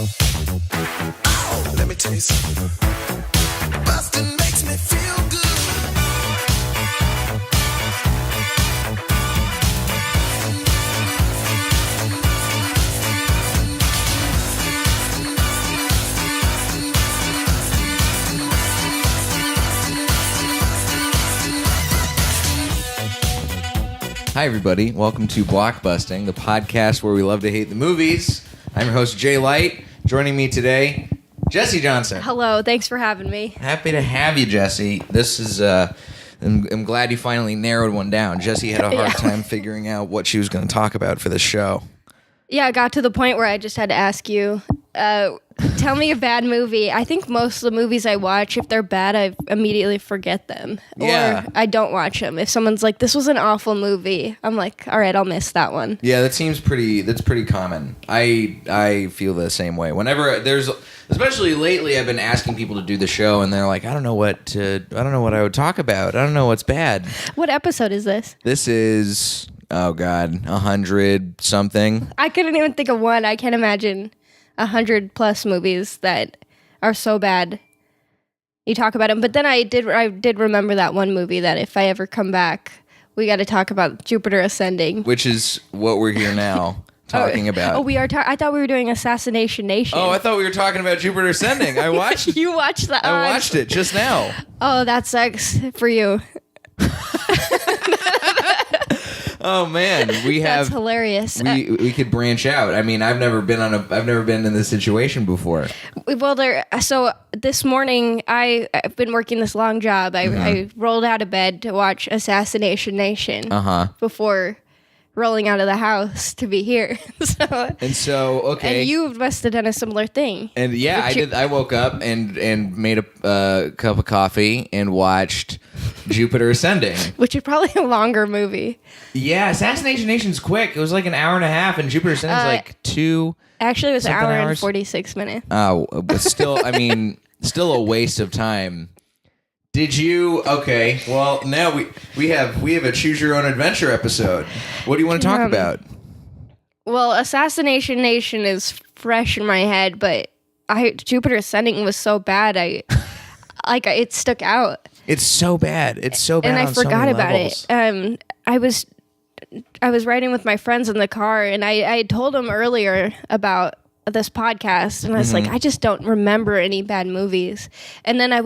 Oh, let me tell you something. Busting makes me feel good. Hi, everybody. Welcome to Blockbusting, the podcast where we love to hate the movies. I'm your host, Jay Light. Joining me today, Jessie Johnson. Hello. Thanks for having me. Happy to have you, Jessie. This is, I'm glad you finally narrowed one down. Jessie had a hard time figuring out what she was going to talk about for this show. Yeah, I got to the point where I just had to ask you, tell me a bad movie. I think most of the movies I watch, if they're bad, I immediately forget them. Yeah. Or I don't watch them. If someone's like, this was an awful movie, I'm like, all right, I'll miss that one. Yeah, that's pretty common. I feel the same way. Whenever there's, especially lately, I've been asking people to do the show, and they're like, I don't know what I would talk about. I don't know what's bad. What episode is this? This is, oh God, 100 something. I couldn't even think of one. I can't imagine 100 plus movies that are so bad. You talk about them, but then I did remember that one movie that if I ever come back, we got to talk about Jupiter Ascending, Which is what we're here now talking about. Oh, we are. I thought we were doing Assassination Nation. Oh, I thought we were talking about Jupiter Ascending. I watched. You watched that? I watched it just now. Oh, that sucks for you. Oh man, we have. That's hilarious. We could branch out. I mean, I've never been in this situation before. Well, so this morning I've been working this long job. I rolled out of bed to watch Assassination Nation before rolling out of the house to be here. So okay. And you must have done a similar thing. And yeah, I did. I woke up and made a cup of coffee and watched Jupiter Ascending, Which is probably a longer movie. Yeah, Assassination Nation's quick. It was like an hour and a half, and Jupiter Ascending's like 2. Actually, it was an hour and hours. 46 minutes. Oh, but still, I mean, still a waste of time. Did you? Okay. Well, now we have a choose your own adventure episode. What do you want to talk about? Well, Assassination Nation is fresh in my head, but Jupiter Ascending was so bad. It stuck out. It's so bad. It's so bad. And I on so forgot many about levels. it. I was riding with my friends in the car, and I told them earlier about this podcast, and I was like, I just don't remember any bad movies. And then I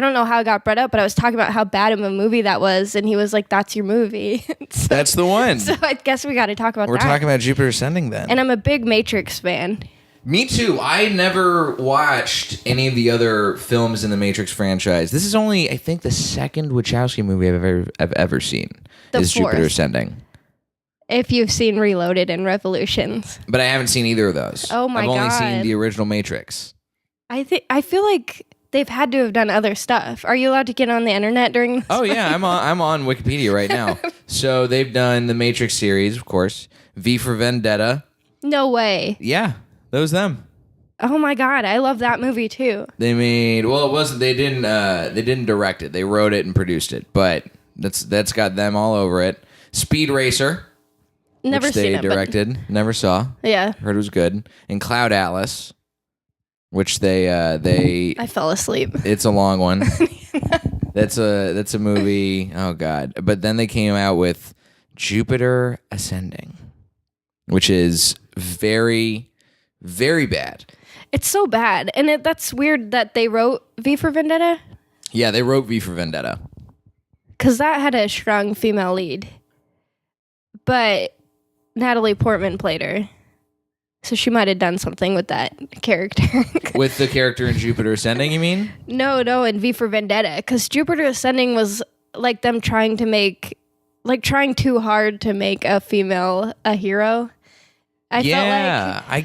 don't know how it got brought up, but I was talking about how bad of a movie that was, and he was like, that's your movie. That's the one. So I guess we got to talk about that. We're talking about Jupiter Ascending then. And I'm a big Matrix fan. Me too. I never watched any of the other films in the Matrix franchise. This is only, I think, the second Wachowski movie I've ever seen. Is fourth. Jupiter Ascending. If you've seen Reloaded and Revolutions. But I haven't seen either of those. Oh my I've only God. seen the original Matrix. I feel like they've had to have done other stuff. Are you allowed to get on the internet during this? Oh yeah, I'm on Wikipedia right now. So they've done the Matrix series, of course. V for Vendetta. No way. Yeah, that was them. Oh my God, I love that movie too. They made, well, it wasn't. They didn't direct it. They wrote it and produced it, but that's got them all over it. Speed Racer. Never which seen they it. directed. Never saw. Yeah. Heard it was good. And Cloud Atlas, which they I fell asleep. It's a long one. That's a movie. Oh God! But then they came out with Jupiter Ascending, which is very, very bad. It's so bad, and that's weird that they wrote V for Vendetta. Yeah, they wrote V for Vendetta because that had a strong female lead, but Natalie Portman played her. So she might have done something with that character. With the character in Jupiter Ascending, you mean? No, in V for Vendetta. Because Jupiter Ascending was like them trying too hard to make a female a hero. I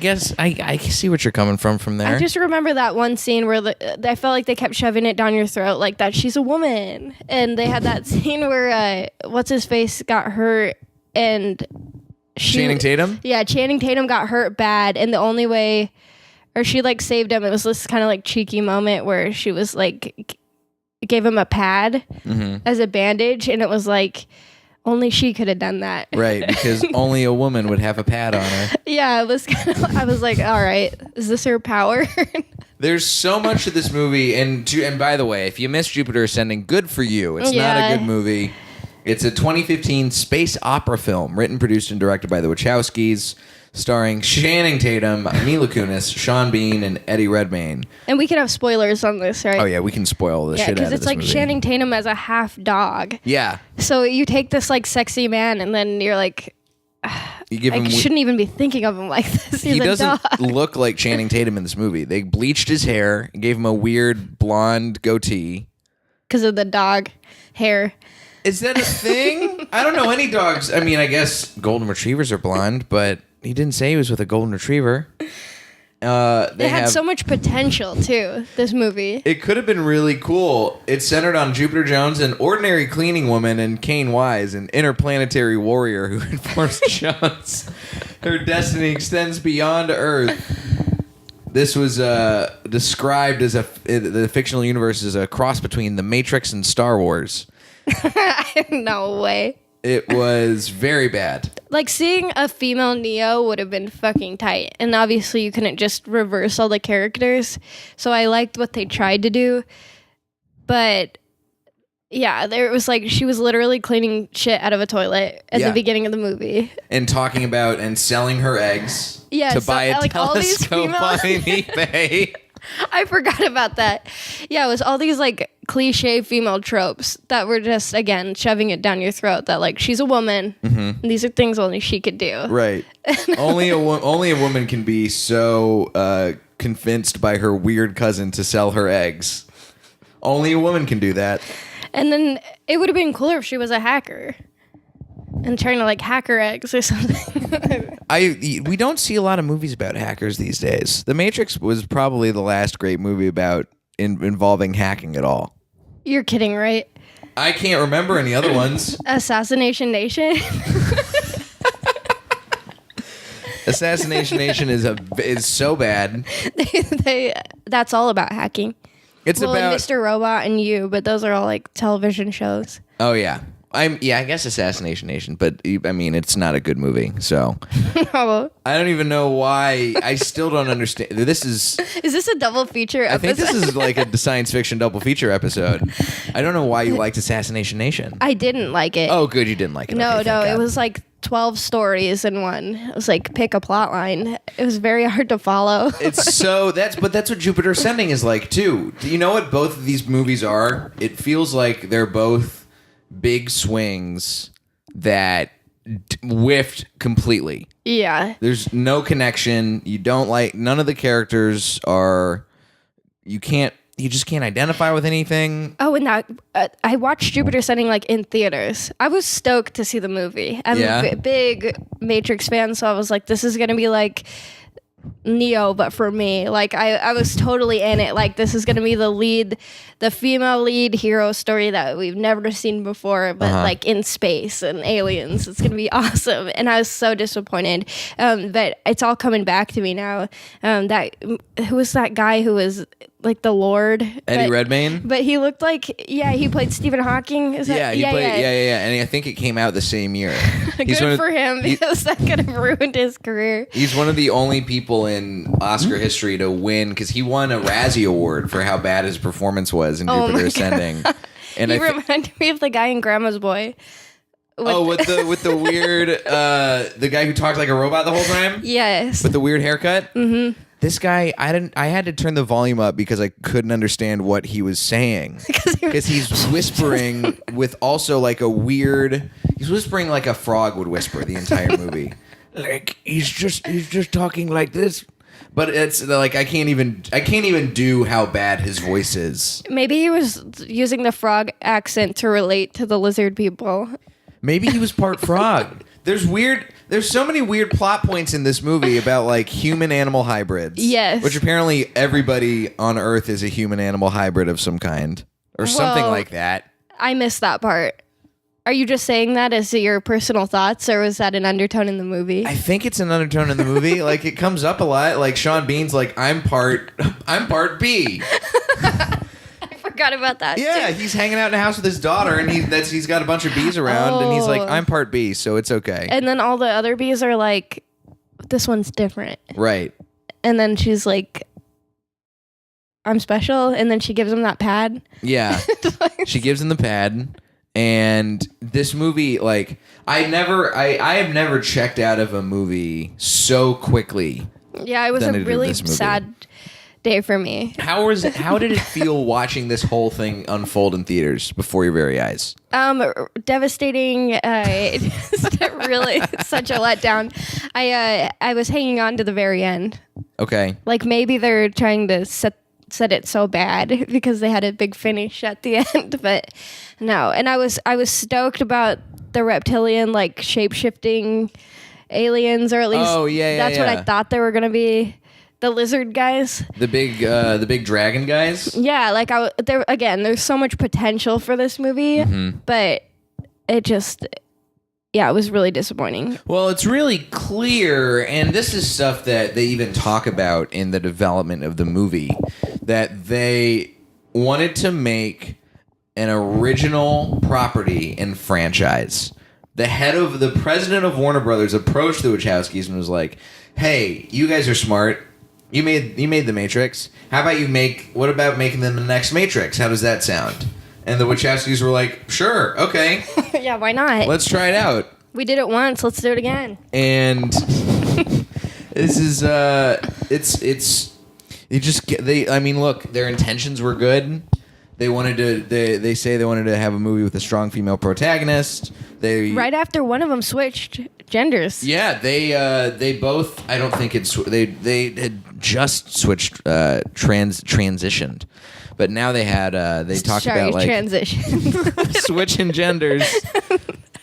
guess I see what you're coming from there. I just remember that one scene where I felt like they kept shoving it down your throat like that she's a woman. And they had that scene where what's-his-face got hurt and... Channing Tatum? Yeah, Channing Tatum got hurt bad, and the only way, or she saved him. It was this kind of cheeky moment where she was gave him a pad as a bandage, and it was only she could have done that. Right, because only a woman would have a pad on her. Yeah, it was kind of, I was like, all right, is this her power? There's so much of this movie, and by the way, if you missed Jupiter Ascending, good for you. It's not a good movie. It's a 2015 space opera film written, produced, and directed by the Wachowskis, starring Channing Tatum, Mila Kunis, Sean Bean, and Eddie Redmayne. And we can have spoilers on this, right? Oh yeah, we can spoil the shit out of this movie. Because it's like Channing Tatum as a half dog. Yeah. So you take this like sexy man, and then you're like, you give him. I shouldn't even be thinking of him like this. He's he a doesn't dog. look like Channing Tatum in this movie. They bleached his hair, gave him a weird blonde goatee. Because of the dog hair. Is that a thing? I don't know any dogs. I mean, I guess golden retrievers are blonde, but he didn't say he was with a golden retriever. They had so much potential, too, this movie. It could have been really cool. It's centered on Jupiter Jones, an ordinary cleaning woman, and Kane Wise, an interplanetary warrior who informs Jones her destiny extends beyond Earth. This was described as the fictional universe as a cross between The Matrix and Star Wars. No way. It was very bad. Like, seeing a female Neo would have been fucking tight. And obviously you couldn't just reverse all the characters. So I liked what they tried to do. But yeah, there was like, she was literally cleaning shit out of a toilet at the beginning of the movie. And talking about and selling her eggs to buy a like, telescope on eBay. I forgot about that. Yeah, it was all these like cliche female tropes that were just, again, shoving it down your throat that like, she's a woman. Mm-hmm. And these are things only she could do. Right. only a woman can be so convinced by her weird cousin to sell her eggs. Only a woman can do that. And then it would have been cooler if she was a hacker and trying to like hack her eggs or something. We don't see a lot of movies about hackers these days. The Matrix was probably the last great movie about involving hacking at all. You're kidding, right? I can't remember any other ones. Assassination Nation. Assassination Nation is so bad. That's all about hacking. It's about Mr. Robot and You, but those are all like television shows. Oh yeah. I guess Assassination Nation, but I mean, it's not a good movie, so No. I don't even know why. I still don't understand. Is this a double feature episode? I think this is like a science fiction double feature episode. I don't know why you liked Assassination Nation. I didn't like it. Oh, good, you didn't like it. No, Okay, it was like 12 stories in one. It was like, pick a plot line. It was very hard to follow. That's what Jupiter Ascending is like too. Do you know what both of these movies are? It feels like they're both big swings that whiffed completely. Yeah. There's no connection. You don't like, none of the characters are, you just can't identify with anything. Oh, and that I watched Jupiter Ascending like in theaters. I was stoked to see the movie. I'm a big Matrix fan, so I was like, this is gonna be like Neo, but for me. Like I was totally in it. Like, this is gonna be the female lead hero story that we've never seen before, but like in space and aliens. It's gonna be awesome. And I was so disappointed. But it's all coming back to me now. Who was that guy who was like the Lord? Eddie Redmayne? But he looked like, he played Stephen Hawking. Is that, he played. And I think it came out the same year. Good for him, because that could have ruined his career. He's one of the only people in Oscar history to win, because he won a Razzie Award for how bad his performance was in Jupiter Ascending. And he reminded me of the guy in Grandma's Boy. With the weird the guy who talked like a robot the whole time? Yes. With the weird haircut? Mm-hmm. This guy, I had to turn the volume up because I couldn't understand what he was saying. Because he's whispering with also like he's whispering like a frog would whisper the entire movie. Like he's just talking like this. But it's like I can't even do how bad his voice is. Maybe he was using the frog accent to relate to the lizard people. Maybe he was part frog. There's so many weird plot points in this movie about like human-animal hybrids. Yes. Which apparently everybody on Earth is a human-animal hybrid of some kind. Or something like that. I missed that part. Are you just saying that as your personal thoughts, or was that an undertone in the movie? I think it's an undertone in the movie. Like, it comes up a lot. Like, Sean Bean's like, I'm part B. I forgot forgot about that. Yeah, too. he's hanging out in a house with his daughter, and he's got a bunch of bees around, and he's like, I'm part bee, so it's okay. And then all the other bees are like, this one's different. Right. And then she's like, I'm special. And then she gives him that pad. Yeah. She gives him the pad. And this movie, like, I have never checked out of a movie so quickly. Yeah, it was than a I did really this movie. sad day for me. How did it feel watching this whole thing unfold in theaters before your very eyes? Devastating. Just really such a letdown. I was hanging on to the very end. Okay. Like maybe they're trying to set it so bad because they had a big finish at the end, but no. And I was stoked about the reptilian like shape-shifting aliens, or at least that's what I thought they were gonna be. The lizard guys, the big dragon guys. Yeah, like there's so much potential for this movie, but it just, it was really disappointing. Well, it's really clear, and this is stuff that they even talk about in the development of the movie, that they wanted to make an original property and franchise. The president of Warner Brothers approached the Wachowskis and was like, "Hey, you guys are smart. You made the Matrix. What about making them the next Matrix? How does that sound?" And the Wachowskis were like, "Sure, okay. Yeah, why not? Let's try it out. We did it once, let's do it again." And this is look, their intentions were good. They say they wanted to have a movie with a strong female protagonist. Right after one of them switched genders. Yeah, they both. I don't think they had just switched transitioned, but now they talked about like transition switching genders.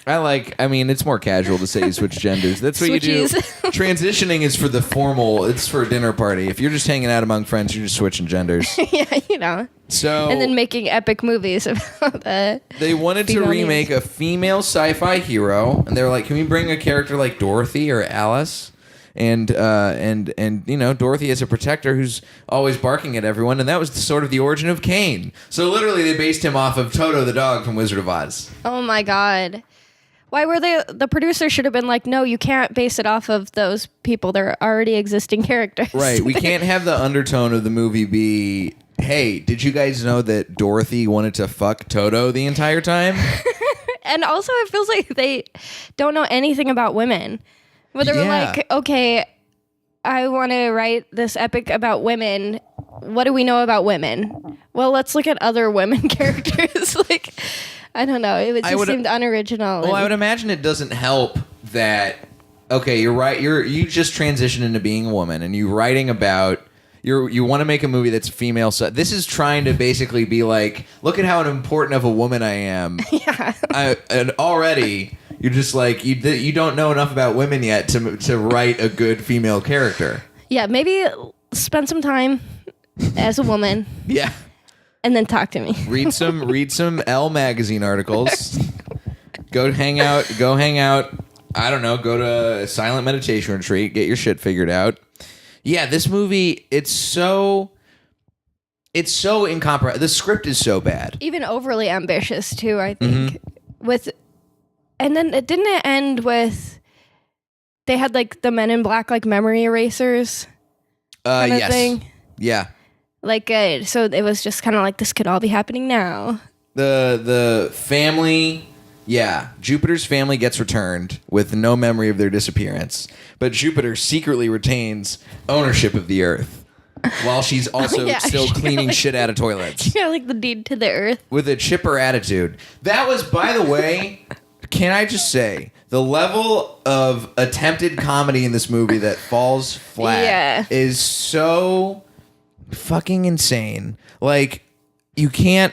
It's more casual to say you switch genders. That's what Switches. you do. Transitioning is for the formal. It's for a dinner party. If you're just hanging out among friends, you're just switching genders. Yeah, So, and then making epic movies about they wanted to remake a female sci-fi hero, and they were like, "Can we bring a character like Dorothy or Alice?" And Dorothy is a protector who's always barking at everyone, and that was sort of the origin of Cain. So literally, they based him off of Toto the dog from Wizard of Oz. Oh my god. Why were the producer should have been like, no, you can't base it off of those people. They're already existing characters. Right. We can't have the undertone of the movie be, hey, did you guys know that Dorothy wanted to fuck Toto the entire time? And also it feels like they don't know anything about women. But they were like, okay, I want to write this epic about women. What do we know about women? Well, let's look at other women characters. Like, I don't know. It just seemed unoriginal. Well, I would imagine it doesn't help that, okay, you're right. You just transitioned into being a woman, and you're writing about, you want to make a movie that's female. So this is trying to basically be like, look at how important of a woman I am. Yeah. And already, you're just like, you don't know enough about women yet to write a good female character. Yeah, maybe spend some time as a woman. Yeah. And then talk to me. Read some Elle magazine articles. Go hang out. I don't know. Go to a silent meditation retreat. Get your shit figured out. Yeah, this movie, it's so incomprehensible. The script is so bad. Even overly ambitious too, I think. And then didn't it end with they had like the Men in Black like memory erasers kind of thing? Yeah. Like, so it was just kind of like, this could all be happening now. The family, Jupiter's family gets returned with no memory of their disappearance, but Jupiter secretly retains ownership of the Earth while she's also still cleaning shit out of toilets. Yeah, like the deed to the Earth. With a chipper attitude. That was, by the way, can I just say, the level of attempted comedy in this movie that falls flat is so fucking insane. Like, you can't,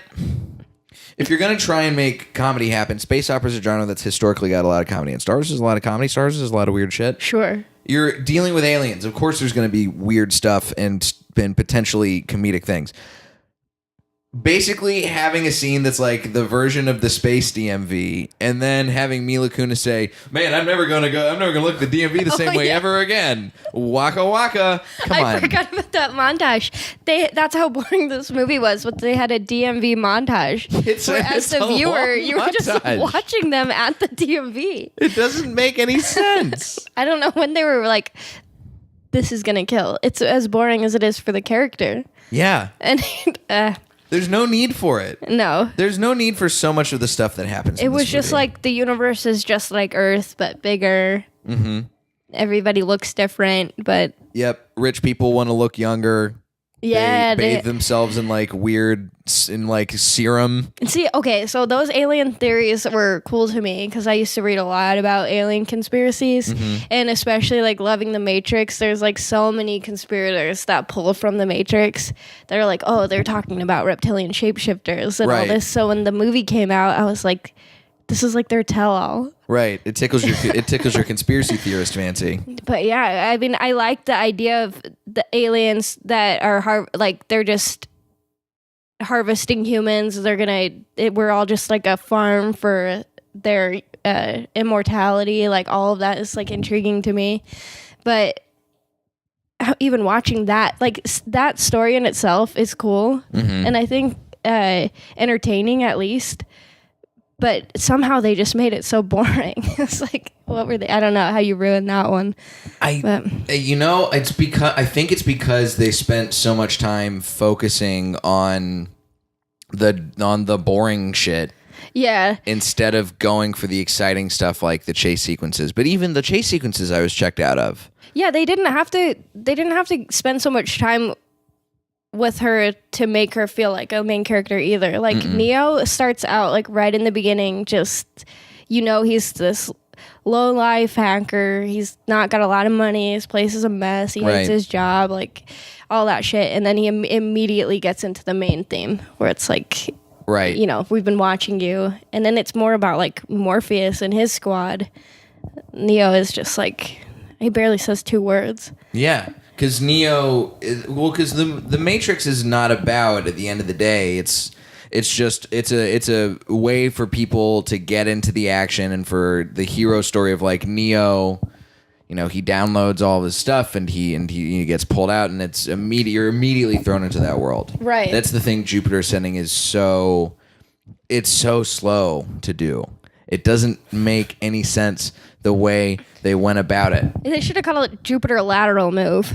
if you're gonna try and make comedy happen, space opera's a genre that's historically got a lot of comedy, and Star Wars has a lot of comedy. Star Wars has a lot of weird shit. Sure. You're dealing with aliens. Of course there's gonna be weird stuff and potentially comedic things. basically having a scene that's like the version of the space DMV, and then having Mila Kunis say, "Man, I'm never gonna look at the DMV the same way ever again." Waka waka. Come on. I forgot about that montage. That's how boring this movie was. But they had a DMV montage. As the viewer, you were just watching them at the DMV. It doesn't make any sense. I don't know when they were like, "This is gonna kill." It's as boring as it is for the character. Yeah. And there's no need for it. No. There's no need for so much of the stuff that happens. It was just like the universe is just like Earth, but bigger. Mm-hmm. Everybody looks different, but... Yep. Rich people want to look younger. Yeah. They bathe themselves in like serum. See, okay, so those alien theories were cool to me because I used to read a lot about alien conspiracies, and especially like loving the Matrix. There's like so many conspirators that pull from the Matrix. They're like, oh, they're talking about reptilian shapeshifters and all this. So when the movie came out, I was like, this is like their tell-all. Right. It tickles your conspiracy theorist fancy. But yeah, I mean, I like the idea of the aliens that are they're just harvesting humans. We're all just like a farm for their immortality. Like all of that is like intriguing to me. But even watching that, like that story in itself is cool, and I think entertaining at least. But somehow they just made it so boring. It's like, what were they? I don't know how you ruined that one. It's because I think it's because they spent so much time focusing on the boring shit. Yeah. Instead of going for the exciting stuff like the chase sequences. But even the chase sequences I was checked out of. Yeah, they didn't have to spend so much time with her to make her feel like a main character either. Like Neo starts out like right in the beginning, just he's this low life hacker. He's not got a lot of money. His place is a mess. He hates his job, like all that shit. And then he immediately gets into the main theme where it's like, we've been watching you. And then it's more about like Morpheus and his squad. Neo is just like, he barely says 2 words. Yeah. Because because the Matrix is not about, at the end of the day, it's a way for people to get into the action, and for the hero story of like Neo, he downloads all of his stuff and he gets pulled out, and you're immediately thrown into that world. Right. That's the thing. Jupiter Ascending is so slow to do. It doesn't make any sense the way they went about it. They should have called it Jupiter Lateral Move.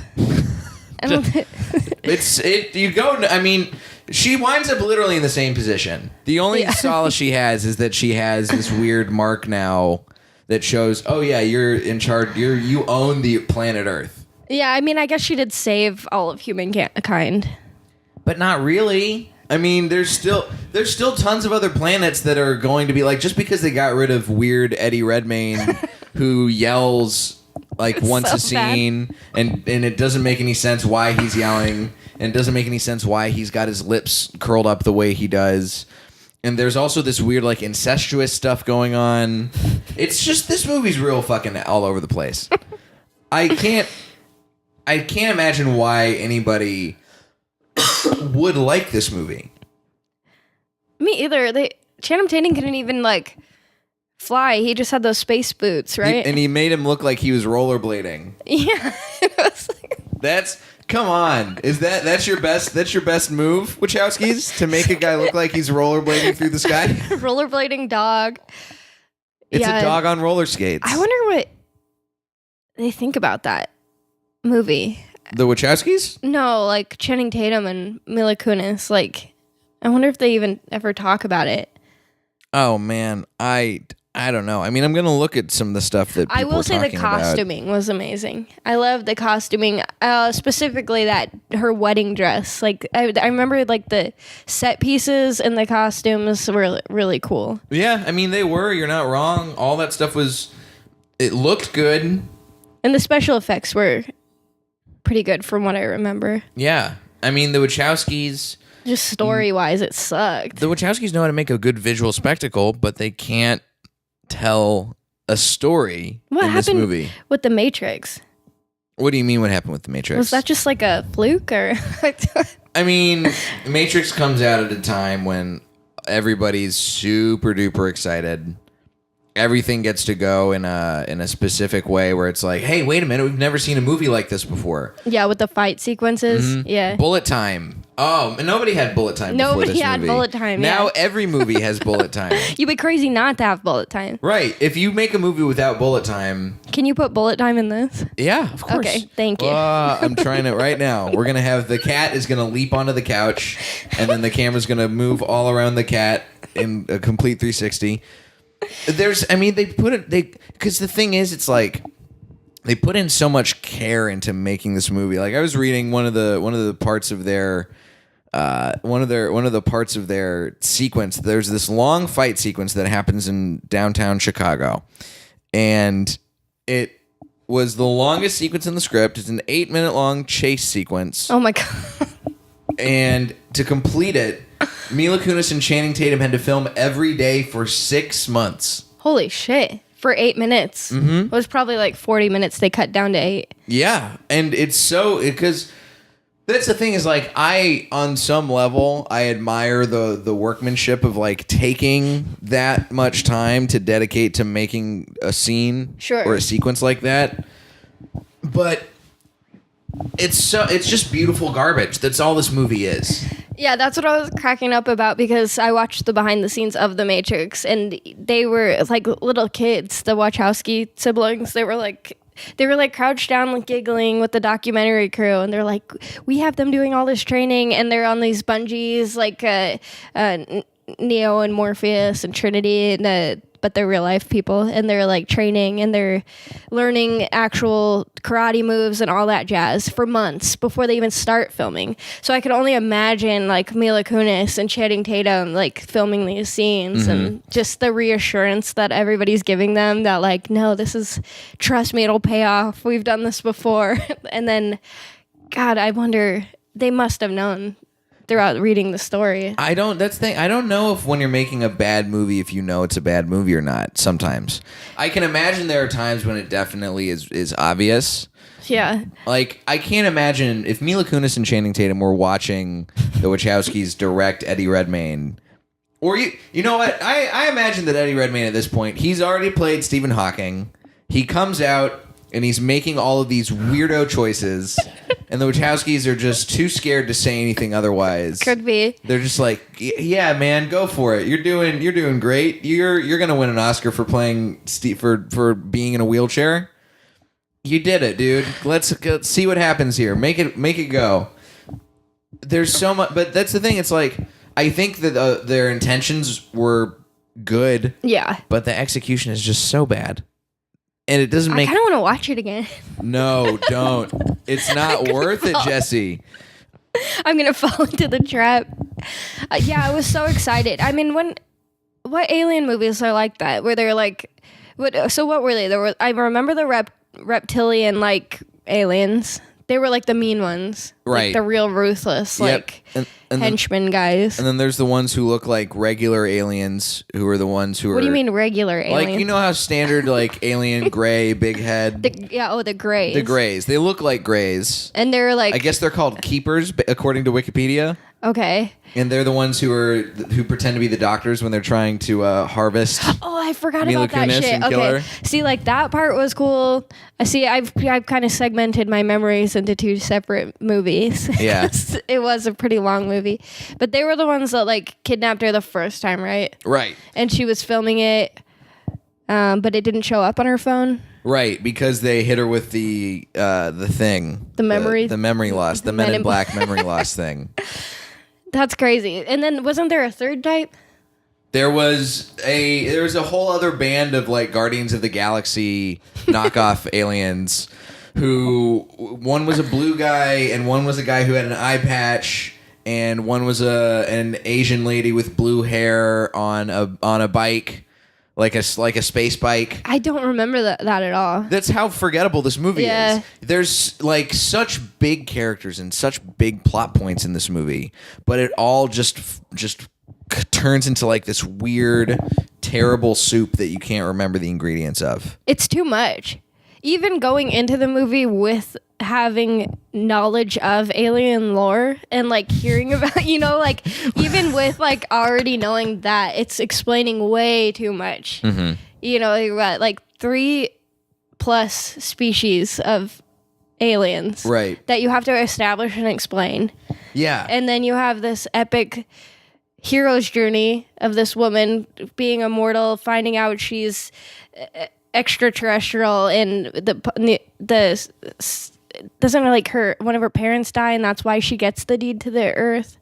She winds up literally in the same position. The only solace she has is that she has this weird mark now that shows, oh yeah, you're in charge. You own the planet Earth. Yeah, I mean, I guess she did save all of humankind, but not really. I mean, there's still tons of other planets that are going to be like, just because they got rid of weird Eddie Redmayne who yells like once a scene, and it doesn't make any sense why he's yelling, and it doesn't make any sense why he's got his lips curled up the way he does. And there's also this weird like incestuous stuff going on. It's just, this movie's real fucking all over the place. I can't imagine why anybody would like this movie. Me either. Channing Tatum couldn't even like fly. He just had those space boots, right? And he made him look like he was rollerblading. Yeah. Come on. That's your best move, Wachowskis? To make a guy look like he's rollerblading through the sky? Rollerblading dog. It's a dog on roller skates. I wonder what they think about that movie. The Wachowskis? No, like Channing Tatum and Mila Kunis. Like, I wonder if they even ever talk about it. Oh man, I don't know. I mean, I'm gonna look at some of the stuff that people I will say the about. costuming was amazing. I love the costuming, specifically her wedding dress. Like, I remember like the set pieces and the costumes were really cool. Yeah, I mean they were. You're not wrong. All that stuff it looked good, and the special effects were pretty good from what I remember. Yeah, I mean the Wachowskis. Just story-wise, it sucked. The Wachowskis know how to make a good visual spectacle, but they can't tell a story in this movie. With The Matrix? What do you mean what happened with The Matrix? Was that just like a fluke or? I mean, Matrix comes out at a time when everybody's super duper excited. Everything gets to go in a specific way where it's like, hey, wait a minute, we've never seen a movie like this before. Yeah, with the fight sequences. Yeah. Bullet time. Oh, nobody had bullet time before Nobody this had movie. bullet time, Now yeah. every movie has bullet time. You'd be crazy not to have bullet time. Right. If you make a movie without bullet time, Can you put bullet time in this? yeah, of course. Okay, thank you. I'm trying it right now. We're gonna have the cat is gonna leap onto the couch, and then the camera's gonna move all around the cat in a complete 360. Because the thing is, it's like they put in so much care into making this movie. Like I was reading one of the parts of their sequence. There's this long fight sequence that happens in downtown Chicago, and it was the longest sequence in the script. It's an 8-minute long chase sequence. Oh my God. And to complete it, Mila Kunis and Channing Tatum had to film every day for 6 months. Holy shit. For 8 minutes. Mm-hmm. It was probably like 40 minutes they cut down to 8. Yeah. And it's because that's the thing is like on some level, I admire the workmanship of like taking that much time to dedicate to making a scene or a sequence like that. But it's just beautiful garbage. That's all this movie is. Yeah, that's what I was cracking up about because I watched the behind the scenes of The Matrix and they were like little kids, the Wachowski siblings. They were like crouched down like giggling with the documentary crew, and they're like, we have them doing all this training and they're on these bungees like Neo and Morpheus and Trinity, and but they're real life people, and they're like training and they're learning actual karate moves and all that jazz for months before they even start filming. So I could only imagine like Mila Kunis and Channing Tatum like filming these scenes, and just the reassurance that everybody's giving them that like, no, trust me, it'll pay off. We've done this before. And then, God, I wonder, they must have known throughout reading the story. I don't know if when you're making a bad movie, if you know it's a bad movie or not. Sometimes I can imagine there are times when it definitely is obvious. Yeah. Like I can't imagine if Mila Kunis and Channing Tatum were watching the Wachowskis direct Eddie Redmayne. Or you know what? I imagine that Eddie Redmayne at this point, he's already played Stephen Hawking. He comes out and he's making all of these weirdo choices, and the Wachowskis are just too scared to say anything otherwise. Could be. They're just like, yeah, man, go for it. You're doing great. You're gonna win an Oscar for playing for being in a wheelchair. You did it, dude. Let's see what happens here. Make it go. There's so much, but that's the thing. It's like I think that their intentions were good. Yeah. But the execution is just so bad. And it doesn't make... I kind of want to watch it again. No, don't. It's not worth it, Jessie. I'm going to fall into the trap. Yeah, I was so excited. I mean, what alien movies are like that? Where they're like... what were they? I remember the reptilian, like, aliens. They were like the mean ones. Right. Like the real ruthless, like and henchmen guys. And then there's the ones who look like regular aliens, who are the ones who are... What do you mean regular aliens? Like, you know how standard, like, alien, gray, big head... the Greys. The Greys. They look like Greys. And they're like... I guess they're called keepers, according to Wikipedia. Okay. And they're the ones who pretend to be the doctors when they're trying to harvest. Oh, I forgot Mila about that Kunis shit. and kill Okay. her. See, like that part was cool. I've kind of segmented my memories into two separate movies. Yeah. It was a pretty long movie. But they were the ones that like kidnapped her the first time, right? Right. And she was filming it, but it didn't show up on her phone. Right, because they hit her with the thing. The memory? The memory loss. The Men in Black memory loss thing. That's crazy. And then wasn't there a third type? There was a whole other band of like Guardians of the Galaxy knockoff aliens who one was a blue guy and one was a guy who had an eye patch and one was an Asian lady with blue hair on a bike. Like a space bike. I don't remember that at all. That's how forgettable this movie is. There's like such big characters and such big plot points in this movie, but it all just turns into like this weird, terrible soup that you can't remember the ingredients of. It's too much. Even going into the movie with having knowledge of alien lore and like hearing about, like even with like already knowing that, it's explaining way too much. You've got like 3+ species of aliens, right, that you have to establish and explain. Yeah. And then you have this epic hero's journey of this woman being immortal, finding out she's extraterrestrial, and the doesn't like one of her parents die, and that's why she gets the deed to the earth.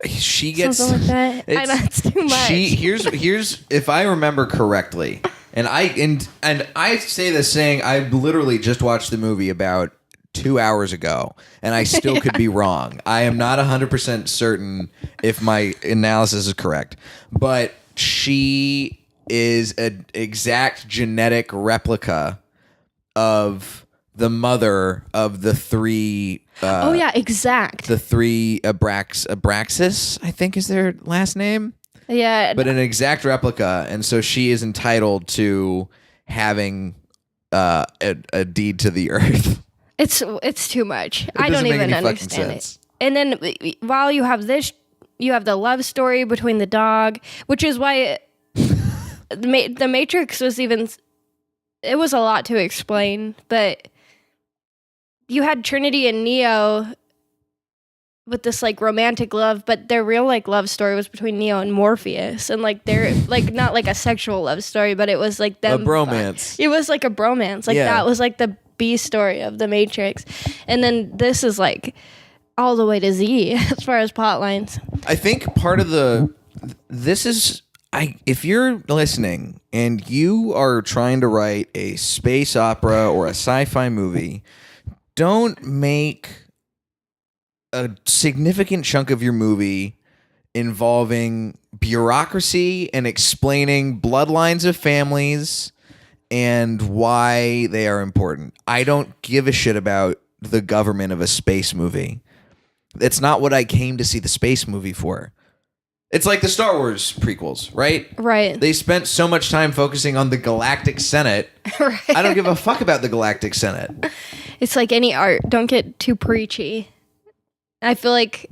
She gets something like that. I know it's too much. Here's if I remember correctly, and I say this saying I literally just watched the movie about 2 hours ago, and I still could be wrong. I am not 100% certain if my analysis is correct, but she is an exact genetic replica of the mother of the 3. Exact. The 3 Abraxas, I think is their last name. Yeah, but an exact replica, and so she is entitled to having a deed to the earth. It's too much. I don't even understand it. And then while you have this, you have the love story between the dog, which is why the Matrix was even. It was a lot to explain, but you had Trinity and Neo with this like romantic love, but their real like love story was between Neo and Morpheus, and like they're like not like a sexual love story, but it was like them a bromance. It was like a bromance. Like that was like the B story of the Matrix, and then this is like all the way to Z as far as plot lines. I think part of if you're listening and you are trying to write a space opera or a sci-fi movie, don't make a significant chunk of your movie involving bureaucracy and explaining bloodlines of families and why they are important. I don't give a shit about the government of a space movie. It's not what I came to see the space movie for. It's like the Star Wars prequels, right? Right. They spent so much time focusing on the Galactic Senate. Right. I don't give a fuck about the Galactic Senate. It's like any art. Don't get too preachy. I feel like,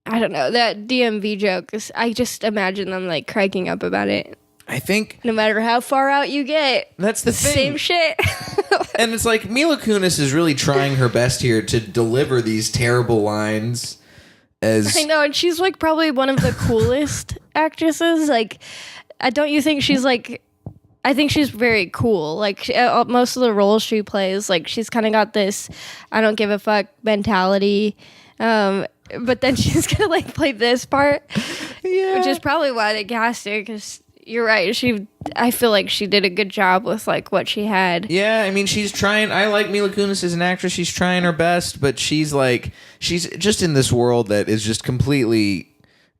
I don't know, that DMV joke, I just imagine them like cracking up about it. I think no matter how far out you get, that's the thing. Same shit. And it's like Mila Kunis is really trying her best here to deliver these terrible lines. I know, and she's like probably one of the coolest actresses. Like, don't you think she's like? I think she's very cool. Like most of the roles she plays, like she's kind of got this "I don't give a fuck" mentality. But then she's gonna like play this part, which is probably why they cast her. Because you're right, I feel like she did a good job with like what she had. Yeah, I mean, she's trying. I like Mila Kunis as an actress. She's trying her best, but she's just in this world that is just completely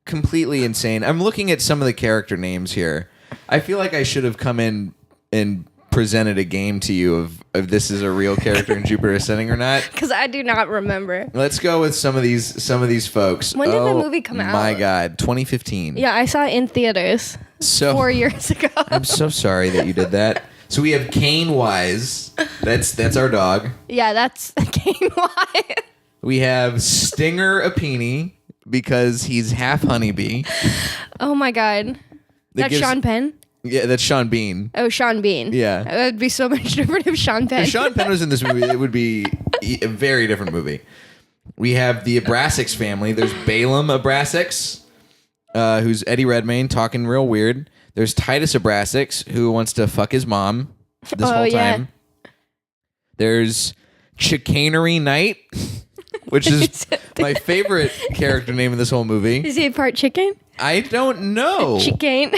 insane. I'm looking at some of the character names here. I feel like I should have come in and presented a game to you of if this is a real character in Jupiter Ascending or not. Because I do not remember. Let's go with some of these folks. When did the movie come out? My God, 2015. Yeah, I saw it in theaters 4 years ago. I'm so sorry that you did that. So we have Kane Wise. That's our dog. Yeah, that's Kane Wise. We have Stinger Apini because he's half honeybee. Oh my God. That's Sean Penn? Yeah, that's Sean Bean. Oh, Sean Bean. Yeah. It would be so much different if Sean Penn. If Sean Penn was in this movie, it would be a very different movie. We have the Abraxas family. There's Balaam Abraxas, who's Eddie Redmayne talking real weird. There's Titus Abraxas, who wants to fuck his mom this whole time. There's Chicanery Knight, which is my favorite character name in this whole movie. Is he part chicken? I don't know. Chicane.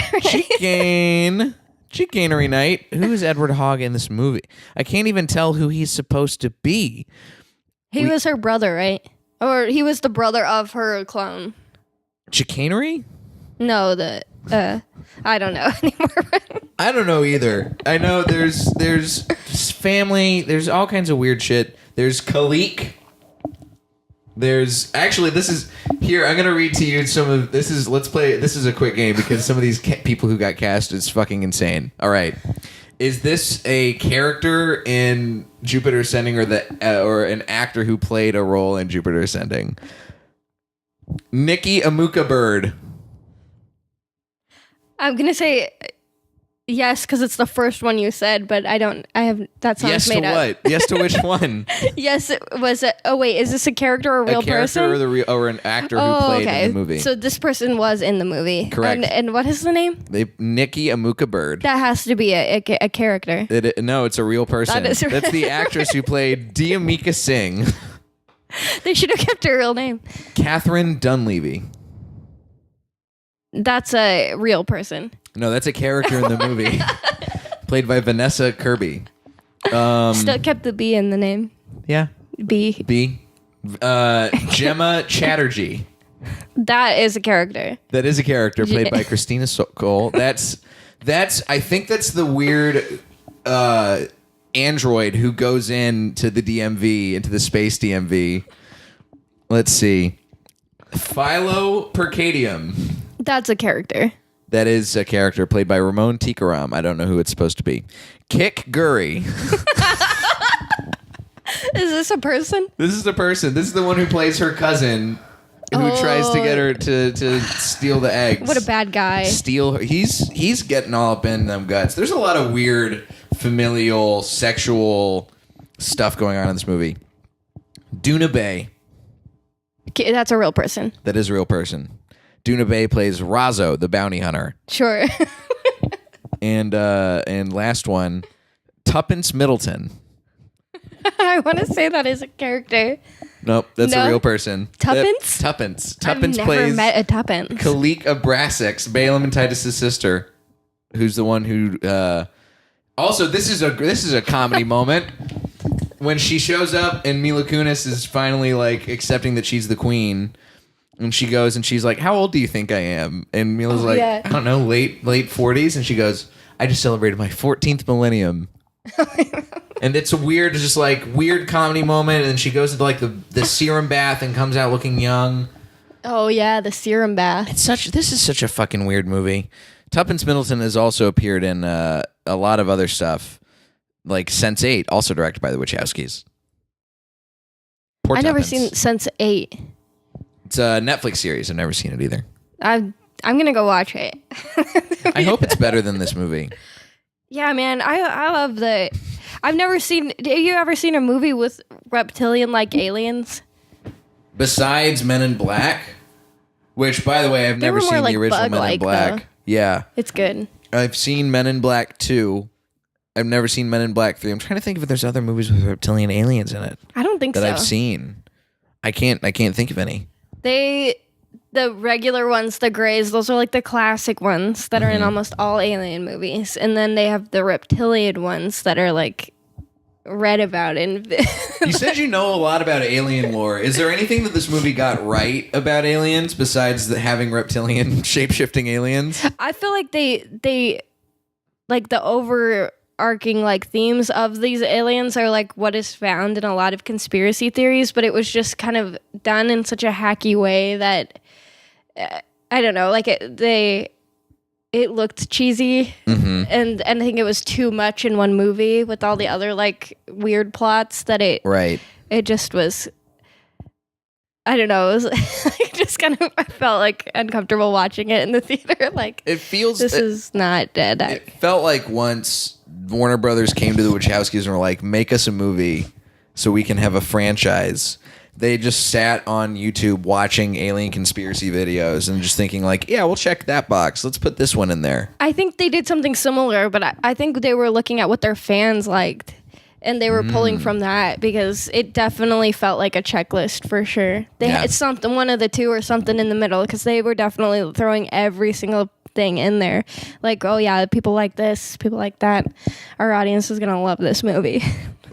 Chicanery Knight. Who is Edward Hogg in this movie? I can't even tell who he's supposed to be. He was her brother, right? Or he was the brother of her clone. Chicanery? No, I don't know anymore. I don't know either. I know there's family. There's all kinds of weird shit. There's Khalik. There's actually here. I'm gonna read to you some of this. Let's play. This is a quick game because some of these people who got cast is fucking insane. All right, Is this a character in Jupiter Ascending or an actor who played a role in Jupiter Ascending? Nikki Amuka Bird. I'm gonna say yes because it's the first one you said, but I have that sounds Yes made to up. what? Yes to which one? Yes, oh wait, is this a character or a real a character person? or an actor who played in the movie? So this person was in the movie. Correct. And what is the name? Nikki Amuka Bird. That has to be a character. No, it's a real person. That is That's the actress who played Diamika Singh. They should have kept her real name. Catherine Dunleavy. That's a real person. No, that's a character in the movie. Played by Vanessa Kirby. Still kept the B in the name. Yeah. B. Gemma Chatterjee. That is a character. That is a character played by Christina Cole. That's I think that's the weird android who goes into the DMV, into the space DMV. Let's see. Philo Percadium. That's a character. That is a character played by Ramon Tikaram. I don't know who it's supposed to be. Kik Gurry. Is this a person? This is the person. This is the one who plays her cousin who tries to get her to steal the eggs. What a bad guy. Steal her. He's getting all up in them guts. There's a lot of weird familial, sexual stuff going on in this movie. Duna Bay. Okay, that's a real person. That is a real person. Duna Bay plays Razzo, the bounty hunter. Sure. And last one, Tuppence Middleton. I want to say that is a character. Nope, that's No? a real person. Tuppence? Tuppence. I've Tuppence never plays met a Tuppence. Khalik Abrasix, Balaam and Titus's sister, who's the one who. Also, this is a comedy moment when she shows up and Mila Kunis is finally like accepting that she's the queen, and she goes and she's like, "How old do you think I am?" And Mila's like, yeah. "I don't know, late 40s," and she goes, "I just celebrated my 14th millennium." And it's a weird, just like weird comedy moment, and she goes into like the serum bath and comes out looking young. Oh yeah, the serum bath. This is such a fucking weird movie. Tuppence Middleton has also appeared in a lot of other stuff, like Sense8, also directed by the Wachowskis. Poor I've never Tuppence. seen Sense8. It's a Netflix series. I've never seen it either. I'm gonna go watch it. I hope it's better than this movie. Yeah, man, I love the. I've never seen. Have you ever seen a movie with reptilian-like aliens? Besides Men in Black, which, by the way, I've never were more seen like the original Men in bug-like, Black. though. Yeah. It's good. I've seen Men in Black 2. I've never seen Men in Black 3. I'm trying to think if there's other movies with reptilian aliens in it I don't think that so. I've seen. I can't think of any. The regular ones, the grays, those are like the classic ones that are in almost all alien movies. And then they have the reptilian ones that are like read about in. You said you know a lot about alien lore. Is there anything that this movie got right about aliens besides having reptilian shape-shifting aliens? I feel like they like the overarching like themes of these aliens are like what is found in a lot of conspiracy theories, but it was just kind of done in such a hacky way that I don't know, like it looked cheesy, and I think it was too much in one movie with all the other like weird plots that it just was. I don't know. It was just kind of. I felt like uncomfortable watching it in the theater. Like It feels. this is not dead. It felt like once Warner Brothers came to the Wachowskis and were like, "Make us a movie, so we can have a franchise." They just sat on YouTube watching alien conspiracy videos and just thinking like, yeah, we'll check that box. Let's put this one in there. I think they did something similar, but I think they were looking at what their fans liked, and they were pulling from that because it definitely felt like a checklist for sure. They had something, one of the two or something in the middle, because they were definitely throwing every single thing in there. Like, oh yeah, people like this, people like that. Our audience is gonna love this movie.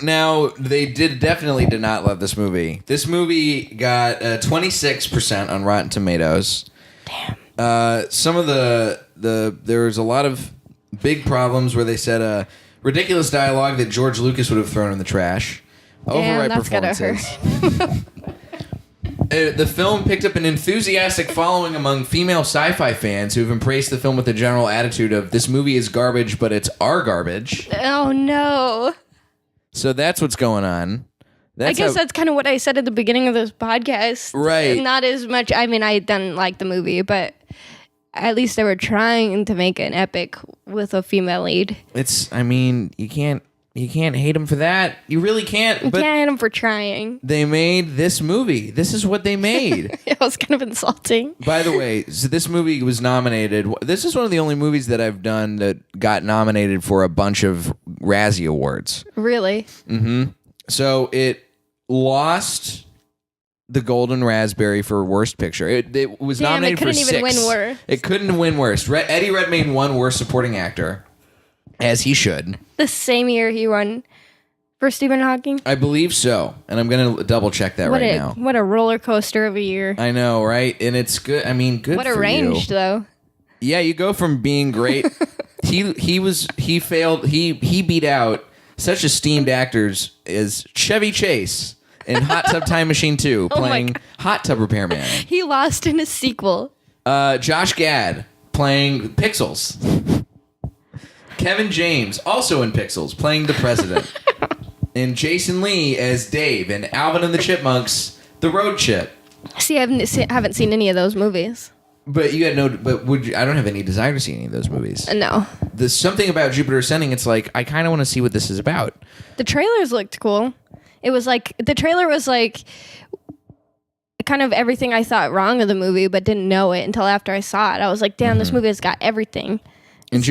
Now, they definitely did not love this movie. This movie got 26% on Rotten Tomatoes. Damn. Some of there was a lot of big problems where they said ridiculous dialogue that George Lucas would have thrown in the trash. Damn, Overripe that's gotta performances. The film picked up an enthusiastic following among female sci-fi fans who've embraced the film with a general attitude of this movie is garbage, but it's our garbage. Oh no. So that's what's going on. I guess that's kind of what I said at the beginning of this podcast. Right. Not as much. I mean, I didn't like the movie, but at least they were trying to make an epic with a female lead. I mean, you can't hate them for that. You really can't. You But can't hate them for trying. they made this movie. This is what they made. It was kind of insulting. By the way, so this movie was nominated. This is one of the only movies that I've done that got nominated for a bunch of Razzie Awards. Really? So it lost the Golden Raspberry for Worst Picture. It was nominated for 6. It couldn't even win worse. It couldn't win worse. Eddie Redmayne won Worst Supporting Actor, as he should. The same year he won for Stephen Hawking. I believe so, and I'm going to double check that right now. What a roller coaster of a year. I know, right? And it's good. I mean, good. What a for range, you. though. Yeah, you go from being great. He failed. He beat out such esteemed actors as Chevy Chase in Hot Tub Time Machine 2, playing Hot Tub Repairman. He lost in a sequel. Josh Gad playing Pixels. Kevin James, also in Pixels, playing the president. And Jason Lee as Dave, and Alvin and the Chipmunks, the Road Chip. See, I haven't seen any of those movies. But you had no. But I don't have any desire to see any of those movies. No. There's something about Jupiter Ascending. It's like I kind of want to see what this is about. The trailers looked cool. It was like the trailer was like kind of everything I thought wrong of the movie, but didn't know it until after I saw it. I was like, damn, this movie has got everything. And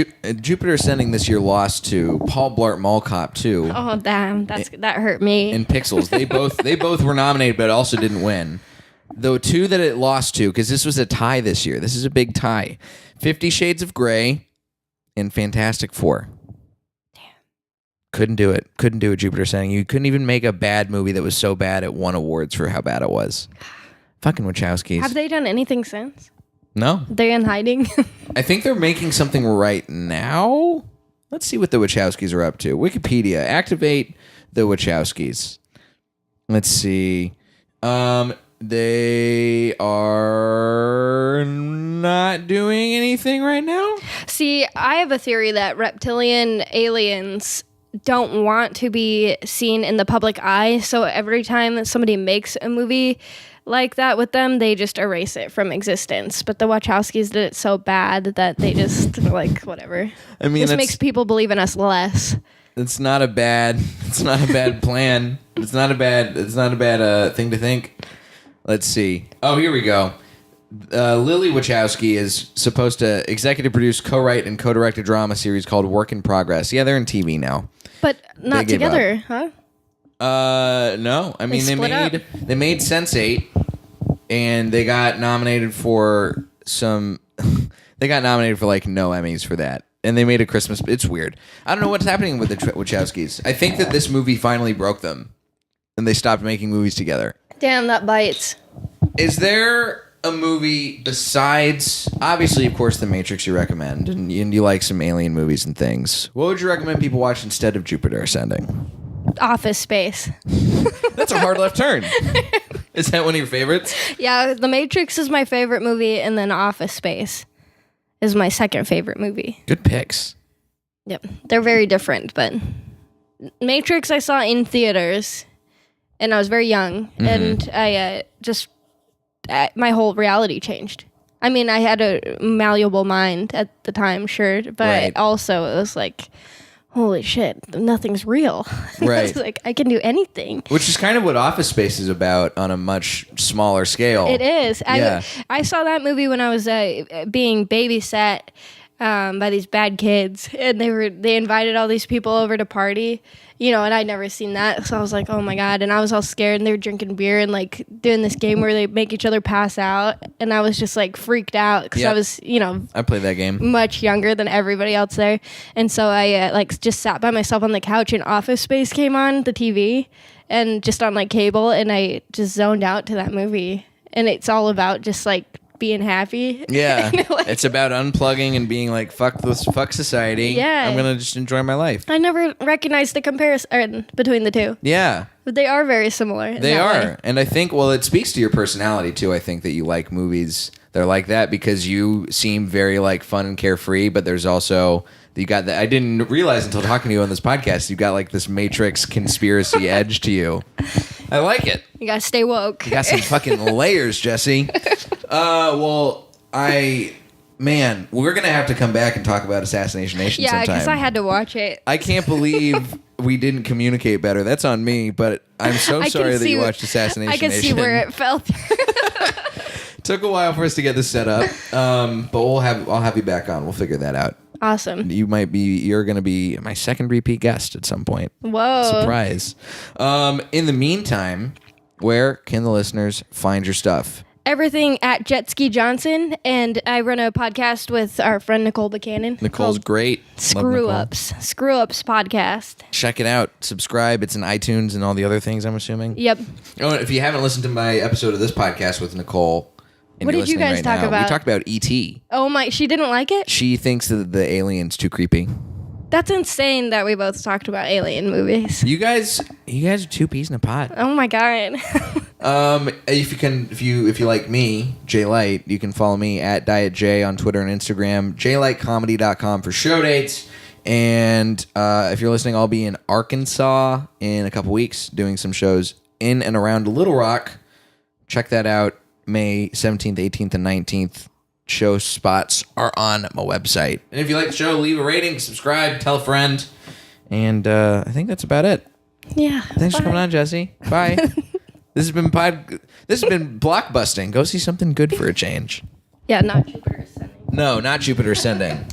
Jupiter Ascending this year lost to Paul Blart Mall Cop 2. Oh damn, that hurt me. And Pixels. They both were nominated, but also didn't win. The 2 that it lost to, because this was a tie this year. This is a big tie. 50 Shades of Grey and Fantastic Four. Damn. Couldn't do it. Jupiter Ascending. You couldn't even make a bad movie that was so bad it won awards for how bad it was. Fucking Wachowskis. Have they done anything since? No. They're in hiding. I think they're making something right now. Let's see what the Wachowskis are up to. Wikipedia. Activate the Wachowskis. Let's see. They are not doing anything right now. See, I have a theory that reptilian aliens don't want to be seen in the public eye. So every time that somebody makes a movie like that with them, they just erase it from existence. But the Wachowskis did it so bad that they just like whatever. I mean, this makes people believe in us less. It's not a bad plan. It's not a bad thing to think. Let's see. Oh, here we go. Lily Wachowski is supposed to executive produce, co-write, and co-direct a drama series called Work in Progress. Yeah, they're in TV now. But not together, huh? No. I mean, they made Sense8, and they got nominated for some. They got nominated for like no Emmys for that, and they made a Christmas. It's weird. I don't know what's happening with the Wachowskis. I think that this movie finally broke them, and they stopped making movies together. Damn, that bites. Is there a movie besides, obviously, of course, The Matrix you recommend, and you like some alien movies and things? What would you recommend people watch instead of Jupiter Ascending? Office Space. That's a hard left turn. Is that one of your favorites? Yeah, The Matrix is my favorite movie, and then Office Space is my second favorite movie. Good picks. Yep, they're very different, but Matrix I saw in theaters, and I was very young, and I my whole reality changed. I mean, I had a malleable mind at the time, sure, but also it was like, holy shit, nothing's real. Right. It's like, I can do anything. Which is kind of what Office Space is about on a much smaller scale. It is. Yeah. I saw that movie when I was being babysat by these bad kids, and they invited all these people over to party, and I'd never seen that, so I was like, oh my god, and I was all scared, and they were drinking beer and like doing this game where they make each other pass out, and I was just like freaked out because I was, I played that game. Much younger than everybody else there, and so I like just sat by myself on the couch, and Office Space came on the TV, and just on like cable, and I just zoned out to that movie, and it's all about just like being happy. Yeah. Like, It's about unplugging and being like, fuck society. Yeah. I'm going to just enjoy my life. I never recognized the comparison between the two. Yeah. But they are very similar. in They that are. way. And I think, well, it speaks to your personality too. I think that you like movies that are like that because you seem very like fun and carefree, but there's also, you got that. I didn't realize until talking to you on this podcast, you got like this Matrix conspiracy edge to you. I like it. You gotta stay woke. You got some fucking layers, Jesse. Well, man, we're going to have to come back and talk about Assassination Nation Yeah, sometime. because I had to watch it. I can't believe we didn't communicate better. That's on me, but I'm so I sorry can that see you wh- watched Assassination I can Nation. see where it fell through. Took a while for us to get this set up, but I'll have you back on. We'll figure that out. Awesome. You're going to be my second repeat guest at some point. Whoa. Surprise. In the meantime, where can the listeners find your stuff? Everything at Jet Ski Johnson, and I run a podcast with our friend Nicole Buchanan. Nicole's called great. Love Screw Nicole. Ups. Screw Ups podcast. Check it out. Subscribe. It's in iTunes and all the other things, I'm assuming. Yep. Oh, and if you haven't listened to my episode of this podcast with Nicole, and What you're did you listening guys talk about? We talked about E.T. Oh my, she didn't like it? She thinks that the alien's too creepy. That's insane that we both talked about alien movies. You guys are two peas in a pod. Oh my god. If you like me, Jay Light, you can follow me at Diet J on Twitter and Instagram, jlightcomedy.com for show dates. And if you're listening, I'll be in Arkansas in a couple weeks doing some shows in and around Little Rock. Check that out. May 17th, 18th, and 19th. Show spots are on my website. And if you like the show, leave a rating, subscribe, tell a friend. And I think that's about it. Yeah. Thanks for coming on, Jesse. Bye. This has been Blockbusting. Go see something good for a change. Yeah, not Jupiter Ascending. No, not Jupiter Ascending.